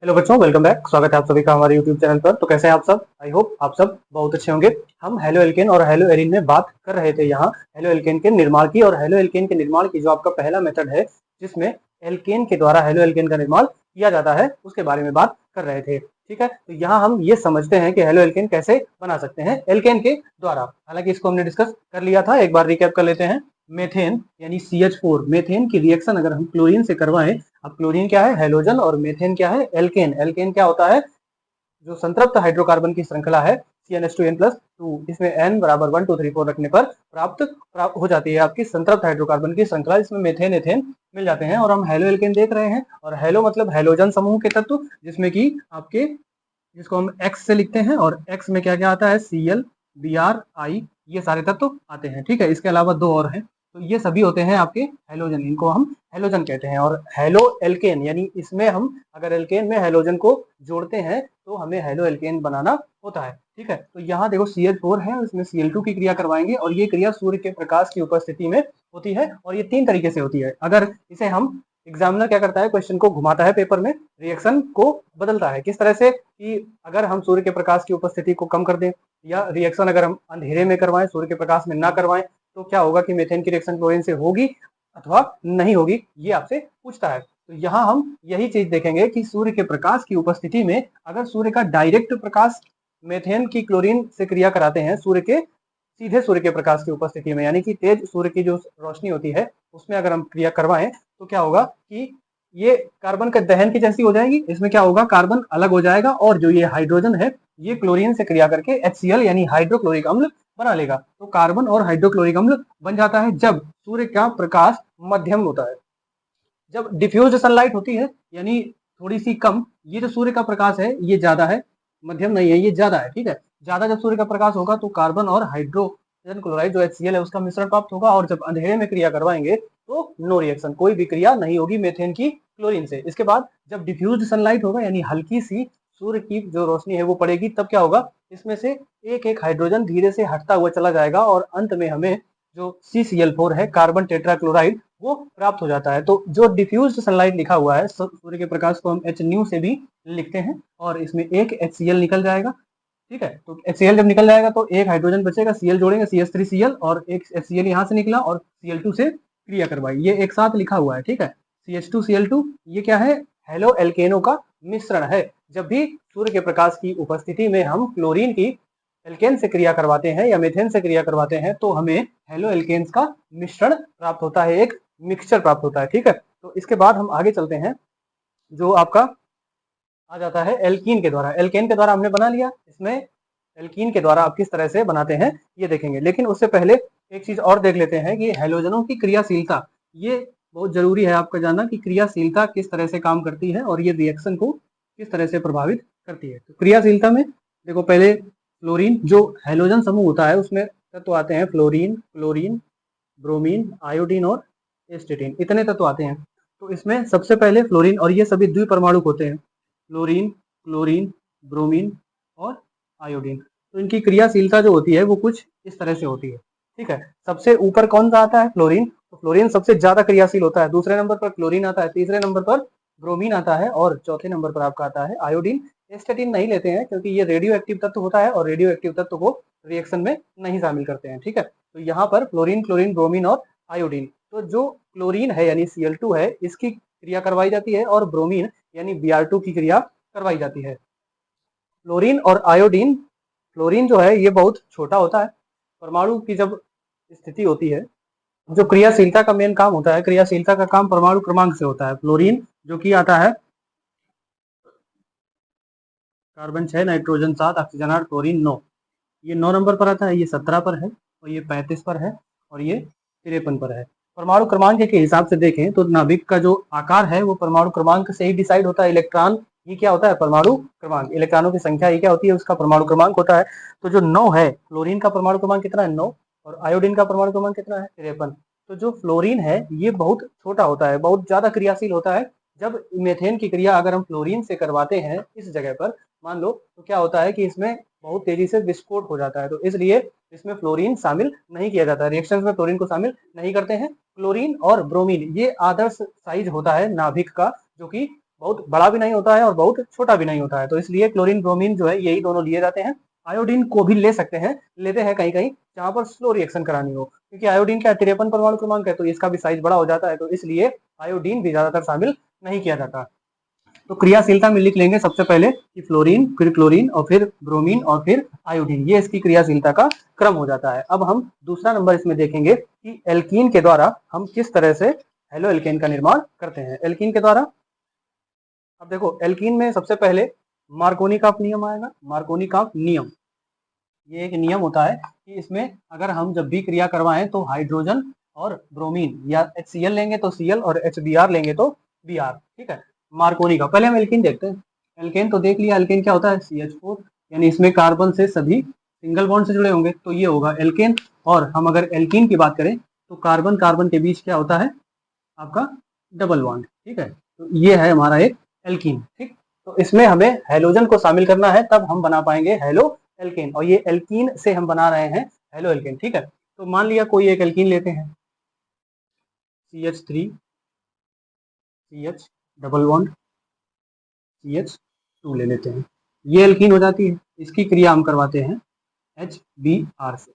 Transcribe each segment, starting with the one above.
Hello बच्चों, welcome back. स्वागत है आप सभी का हमारे यूट्यूब चैनल पर। तो कैसे हैं आप सब? आई होप आप सब बहुत अच्छे होंगे। हम हेलो एल्केन और हेलो एरिन में बात कर रहे थे यहाँ हेलो एल्केन के निर्माण की, और हेलो एल्केन के निर्माण की जो आपका पहला मेथड है जिसमें एल्केन के द्वारा हेलो एल्केन का निर्माण किया जाता है, उसके बारे में बात कर रहे थे। ठीक है, तो यहाँ हम ये समझते हैं कि हेलो एल्केन कैसे बना सकते हैं एल्केन के द्वारा। हालांकि इसको हमने डिस्कस कर लिया था, एक बार रिकैप कर लेते हैं। मेथेन यानी CH4, मेथेन की रिएक्शन अगर हम क्लोरीन से करवाएं। अब क्लोरीन क्या है? हेलोजन, और मेथेन क्या है? एल्केन। एल्केन क्या होता है? जो संतृप्त हाइड्रोकार्बन की श्रृंखला है CnH2n+2, इसमें n बराबर 1 2 3 4 रखने पर प्राप्त हो जाती है आपकी संतृप्त हाइड्रोकार्बन की श्रृंखला। इसमें मेथेन एथेन मिल जाते हैं, और हम हेलो एल्केन देख रहे हैं। और हेलो मतलब हेलोजन समूह के तत्व, जिसमें कि आपके जिसको हम X से लिखते हैं, और X में क्या क्या आता है? Cl, Br, I, ये सारे तत्व आते हैं। ठीक है, इसके अलावा दो और हैं, तो ये सभी होते हैं आपके हेलोजन, इनको हम हेलोजन कहते हैं। और हेलो एल्केन यानी इसमें हम अगर एल्केन में हेलोजन को जोड़ते हैं तो हमें हेलो एल्केन बनाना होता है। ठीक है, तो यहाँ देखो CH4 है, इसमें Cl2 की क्रिया करवाएंगे, और ये क्रिया सूर्य के प्रकाश की उपस्थिति में होती है, और ये 3 तरीके से होती है। अगर इसे हम एग्जामिनर क्या करता है, क्वेश्चन को घुमाता है पेपर में, रिएक्शन को बदलता है किस तरह से कि अगर हम सूर्य के प्रकाश की उपस्थिति को कम कर दें, या रिएक्शन अगर हम अंधेरे में करवाएं, सूर्य के प्रकाश में ना करवाएं, तो क्या होगा कि मेथेन की रिएक्शन क्लोरीन से होगी अथवा नहीं होगी, ये आपसे पूछता है। तो यहाँ हम यही चीज देखेंगे कि सूर्य के प्रकाश की उपस्थिति में अगर सूर्य का डायरेक्ट प्रकाश मेथेन की क्लोरीन से क्रिया कराते हैं, सीधे सूर्य के प्रकाश की उपस्थिति में, यानी कि तेज सूर्य की जो रोशनी होती है उसमें अगर हम क्रिया करवाएं, तो क्या होगा कि ये कार्बन का दहन की जैसी हो जाएगी। इसमें क्या होगा? कार्बन अलग हो जाएगा, और जो ये हाइड्रोजन है ये क्लोरीन से क्रिया करके HCl यानी हाइड्रोक्लोरिक अम्ल बना लेगा। तो कार्बन और हाइड्रोक्लोरिक अम्ल बन जाता है जब सूर्य का प्रकाश मध्यम होता है। जब डिफ्यूज सनलाइट होती है यानी थोड़ी सी कम, ये जो सूर्य का प्रकाश है ये ज्यादा है, मध्यम नहीं है, ये ज्यादा है। ठीक है, ज्यादा जब सूर्य का प्रकाश होगा तो कार्बन और हाइड्रोजन क्लोराइड जो HCl है उसका मिश्रण प्राप्त होगा, और जब अंधेरे में क्रिया करवाएंगे तो नो रिएक्शन, कोई भी क्रिया नहीं होगी मेथेन की क्लोरीन से। इसके बाद जब डिफ्यूज सनलाइट होगा यानी हल्की सी सूर्य की जो रोशनी है वो पड़ेगी, तब क्या होगा? इसमें से एक एक हाइड्रोजन धीरे से हटता हुआ चला जाएगा, और अंत में हमें जो CCl4 है, कार्बन टेट्राक्लोराइड, वो प्राप्त हो जाता है। तो जो डिफ्यूज सनलाइट लिखा हुआ है, सूर्य के प्रकाश को हम HNu से भी लिखते हैं, और इसमें एक HCl निकल जाएगा। ठीक है, तो HCl जब निकल जाएगा तो एक हाइड्रोजन बचेगा, Cl जोड़ेंगे CH3Cl, और एक HCl यहाँ से निकला और Cl2 से क्रिया करवाई, ये एक साथ लिखा हुआ है। ठीक है, CH2Cl2 ये क्या है? हेलो एल्केनो का मिश्रण है। जब भी सूर्य के प्रकाश की उपस्थिति में हम क्लोरीन की एल्केन से क्रिया करवाते हैं या मेथेन से क्रिया करवाते हैं, तो हमें हेलो एल्केन्स का मिश्रण प्राप्त होता है, एक मिक्सचर प्राप्त होता है। ठीक है, तो इसके बाद हम आगे चलते हैं, जो आपका आ जाता है एल्कीन के द्वारा। एल्केन के द्वारा हमने बना लिया, इसमें एल्कीन के द्वारा आप किस तरह से बनाते हैं ये देखेंगे। लेकिन उससे पहले एक चीज और देख लेते हैं कि हेलोजनों की क्रियाशीलता, ये बहुत जरूरी है आपका जानना कि क्रियाशीलता किस तरह से काम करती है और ये रिएक्शन को किस तरह से प्रभावित करती है। तो क्रियाशीलता में देखो, पहले फ्लोरीन जो हेलोजन समूह होता है उसमें तत्व आते हैं फ्लोरीन, क्लोरीन, ब्रोमीन, आयोडीन और एस्टेटिन, इतने तत्व आते हैं। तो इसमें सबसे पहले फ्लोरीन, और ये सभी द्विपरमाणुक होते हैं, फ्लोरीन, क्लोरीन, ब्रोमीन और आयोडीन। तो इनकी क्रियाशीलता जो होती है वो कुछ इस तरह से होती है। ठीक है, सबसे ऊपर कौन सा आता है? फ्लोरीन। तो फ्लोरीन सबसे ज्यादा क्रियाशील होता है, दूसरे नंबर पर क्लोरीन आता है, तीसरे नंबर पर ब्रोमीन आता है, और चौथे नंबर पर आपका आता है आयोडीन। एस्टेटिन नहीं लेते हैं क्योंकि ये रेडियो एक्टिव तत्व होता है, और रेडियो एक्टिव तत्व को रिएक्शन में नहीं शामिल करते हैं। ठीक है, तो यहाँ पर फ्लोरीन, क्लोरीन, ब्रोमीन और आयोडीन। तो जो क्लोरीन है यानी Cl2 है, इसकी क्रिया करवाई जाती है, और ब्रोमीन यानी Br2 की क्रिया करवाई जाती है। फ्लोरीन और आयोडीन, फ्लोरीन जो है ये बहुत छोटा होता है, परमाणु की जब स्थिति होती है, जो क्रियाशीलता का मेन काम होता है, क्रियाशीलता का काम परमाणु क्रमांक से होता है। फ्लोरीन जो कि आता है कार्बन 6, नाइट्रोजन 7, ऑक्सीजन 8, क्लोरीन 9, ये 9 नंबर पर आता है, ये 17 पर है, और ये 35 पर है, और ये 53 पर है। परमाणु क्रमांक के हिसाब से देखें तो नाभिक का जो आकार है वो परमाणु क्रमांक से ही डिसाइड होता है। इलेक्ट्रॉन ये क्या होता है? परमाणु क्रमांक, इलेक्ट्रॉनों की संख्या ये क्या होती है? उसका परमाणु क्रमांक होता है। तो जो 9 है, फ्लोरीन का परमाणु क्रमांक कितना है? 9। और आयोडीन का परमाणु क्रमांक कितना है? 53। तो जो फ्लोरीन है ये बहुत छोटा होता है, बहुत ज्यादा क्रियाशील होता है। जब मेथेन की क्रिया अगर हम फ्लोरीन से करवाते हैं इस जगह पर, मान लो, तो क्या होता है कि इसमें बहुत तेजी से विस्फोट हो जाता है। तो इसलिए इसमें फ्लोरीन शामिल नहीं किया जाता है, रिएक्शंस में फ्लोरीन को शामिल नहीं करते हैं। क्लोरीन और ब्रोमीन ये आदर्श साइज होता है नाभिक का, जो कि बहुत बड़ा भी नहीं होता है और बहुत छोटा भी नहीं होता है, तो इसलिए क्लोरीन ब्रोमीन जो है यही दोनों लिए जाते हैं। आयोडीन को भी ले सकते हैं, लेते हैं कहीं कहीं जहां पर स्लो रिएक्शन करानी हो, क्योंकि आयोडीन का 53 परमाणु क्रमांक है, तो इसका भी साइज बड़ा हो जाता है, तो इसलिए आयोडीन भी ज्यादातर शामिल नहीं किया जाता। तो क्रियाशीलता में लिख लेंगे सबसे पहले कि फ्लोरीन, फिर क्लोरीन और फिर ब्रोमीन और फिर आयोडीन, ये इसकी क्रियाशीलता का क्रम हो जाता है। अब हम दूसरा नंबर इसमें देखेंगे कि एल्कीन के द्वारा हम किस तरह से हेलो एल्केन का निर्माण करते हैं। एल्कीन के द्वारा, अब देखो एल्कीन में सबसे पहले मार्कोनी का नियम आएगा। मार्कोनी का नियम, ये एक नियम होता है कि इसमें अगर हम जब भी क्रिया करवाएं तो हाइड्रोजन और ब्रोमीन या HCl लेंगे तो Cl और HBr लेंगे तो Br, ठीक है। मार्कोनी का, पहले हम एल्कीन देखते हैं। एल्केन तो देख लिया, एल्केन क्या होता है CH4, यानी इसमें कार्बन से सभी सिंगल बॉन्ड से जुड़े होंगे, तो ये होगा एल्केन। और हम अगर एल्कीन की बात करें तो कार्बन कार्बन के बीच क्या होता है आपका डबल बॉन्ड, ठीक है। तो ये है हमारा एक एल्कीन, ठीक। तो इसमें हमें हेलोजन को शामिल करना है, तब हम बना पाएंगे हेलो एल्केन, और ये एल्कीन से हम बना रहे हैं हेलो एल्केन, ठीक है। तो मान लिया कोई एक एल्कीन लेते हैं, CH3 CH double bond CH2 ले लेते हैं, ये एल्कीन हो जाती है। इसकी क्रिया हम करवाते हैं HBr से,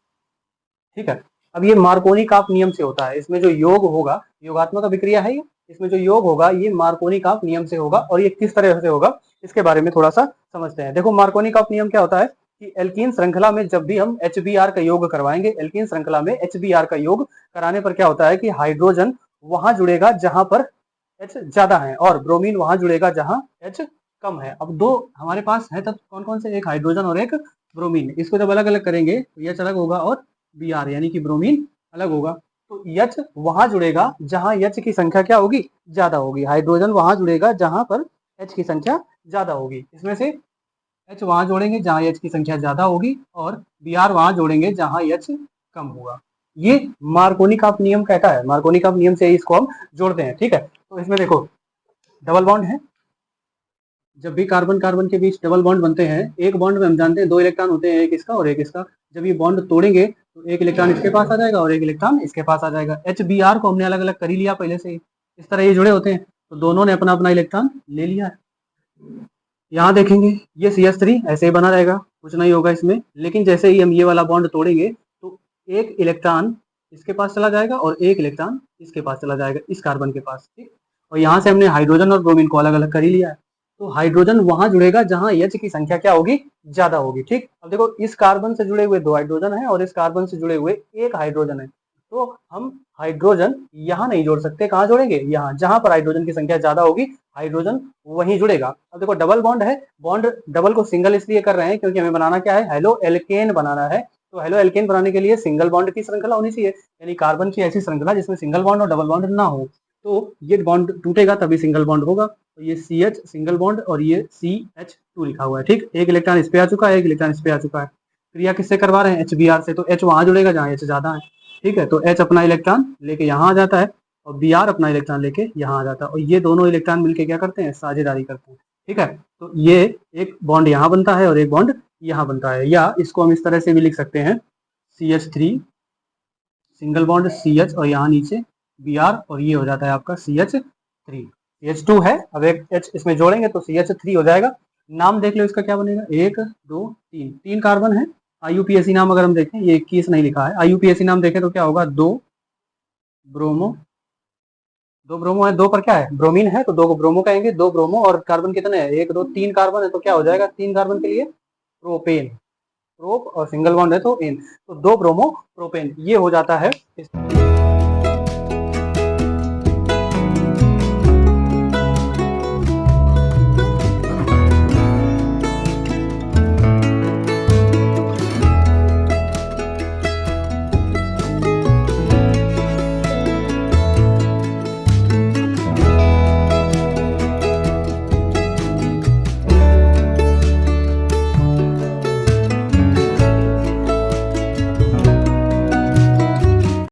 ठीक है। अब ये मार्कोनी काप नियम से होता है, इसमें जो योग होगा, योगात्मक अभिक्रिया है ये, इसमें जो योग होगा ये मार्कोनी काप नियम से होगा। और ये किस तरह से होगा इसके बारे में थोड़ा सा समझते हैं। देखो मार्कोनी काप नियम क्या होता है कि एल्कीन श्रृंखला में जब भी हम HBr का योग करवाएंगे, एल्कीन श्रृंखला में HBr का योग कराने पर क्या होता है कि हाइड्रोजन वहां जुड़ेगा जहां पर H ज्यादा है और ब्रोमीन वहां जुड़ेगा जहां H कम है। अब दो हमारे पास है तब कौन कौन से, एक हाइड्रोजन और एक ब्रोमीन, इसको जब अलग अलग करेंगे तो H अलग होगा और Br यानी कि ब्रोमीन अलग होगा। तो H वहां जुड़ेगा जहां H की संख्या क्या होगी, ज्यादा होगी। हाइड्रोजन वहां जुड़ेगा जहां पर H की संख्या ज्यादा होगी। इसमें से H वहां जोड़ेंगे जहां H की संख्या ज्यादा होगी और Br वहां जोड़ेंगे जहां H कम होगा। ये मार्कोनी काप नियम कहता है, मार्कोनी काप नियम से इसको हम जोड़ते हैं, ठीक है। तो इसमें देखो डबल बॉन्ड है, जब भी कार्बन कार्बन के बीच डबल बॉन्ड बनते हैं, एक बॉन्ड में हम जानते हैं 2 इलेक्ट्रॉन होते हैं, एक इसका और एक इसका। जब ये बॉन्ड तोड़ेंगे तो एक इलेक्ट्रॉन इसके पास आ जाएगा और एक इलेक्ट्रॉन इसके पास आ जाएगा। HBr को हमने अलग अलग कर ही लिया पहले से ही, इस तरह ये जुड़े होते हैं, तो दोनों ने अपना अपना इलेक्ट्रॉन ले लिया है। यहाँ देखेंगे ये CH3 ऐसे ही बना रहेगा, कुछ नहीं होगा इसमें, लेकिन जैसे ही हम ये वाला बॉन्ड तोड़ेंगे तो एक इलेक्ट्रॉन इसके पास चला जाएगा और एक इलेक्ट्रॉन इसके पास चला जाएगा, इस कार्बन के पास, ठीक। और यहाँ से हमने हाइड्रोजन और ब्रोमीन को अलग अलग कर ही लिया है। तो हाइड्रोजन वहां जुड़ेगा जहां H की संख्या क्या होगी, ज्यादा होगी, ठीक। अब देखो इस कार्बन से जुड़े हुए 2 हाइड्रोजन है और इस कार्बन से जुड़े हुए 1 हाइड्रोजन है, तो हम हाइड्रोजन यहाँ नहीं जोड़ सकते, कहाँ जोड़ेंगे, यहाँ, जहां पर हाइड्रोजन की संख्या ज्यादा होगी हाइड्रोजन वहीं जुड़ेगा। अब देखो डबल बॉन्ड है, बॉन्ड डबल को सिंगल इसलिए कर रहे हैं क्योंकि हमें बनाना क्या है, हेलो एल्केन बनाना है। तो हेलो एल्केन बनाने के लिए सिंगल बॉन्ड की श्रृंखला होनी चाहिए, यानी कार्बन की ऐसी श्रृंखला जिसमें सिंगल बॉन्ड और डबल बॉन्ड ना हो। तो ये बॉन्ड टूटेगा तभी सिंगल बॉन्ड होगा। तो ये CH सिंगल बॉन्ड और ये CH2 लिखा हुआ है, ठीक। एक इलेक्ट्रॉन इस पे आ चुका है, एक इलेक्ट्रॉन इस पे आ चुका है। क्रिया किससे करवा रहे हैं, HBr से, तो H वहां जुड़ेगा जहां H ज्यादा है, ठीक है। तो H अपना इलेक्ट्रॉन लेके यहाँ आ जाता है और Br अपना इलेक्ट्रॉन लेके यहाँ आ जाता है, और ये दोनों इलेक्ट्रॉन मिलके क्या करते हैं, साझेदारी करते हैं, ठीक है। तो ये एक बॉन्ड यहाँ बनता है और एक बॉन्ड यहाँ बनता है, या इसको हम इस तरह से भी लिख सकते हैं CH3 सिंगल बॉन्ड CH और यहाँ नीचे Br, और ये हो जाता है आपका CH3। CH2 है, अब एक H इसमें जोड़ेंगे तो CH3 हो जाएगा। नाम देख लो इसका क्या बनेगा, 1 2 3, 3 कार्बन है। IUPAC नाम अगर हम देखें, ये 21 नहीं लिखा है, IUPAC नाम देखें तो क्या होगा, 2 ब्रोमो, 2 ब्रोमो है, 2 पर क्या है, ब्रोमीन है, तो 2 को ब्रोमो कहेंगे, 2 ब्रोमो, और कार्बन कितने हैं, 1 2 3 कार्बन है, तो क्या हो जाएगा, 3 कार्बन के लिए प्रोपेन, प्रोप और सिंगल बॉन्ड है तो एन, तो 2 ब्रोमो प्रोपेन, ये हो जाता है।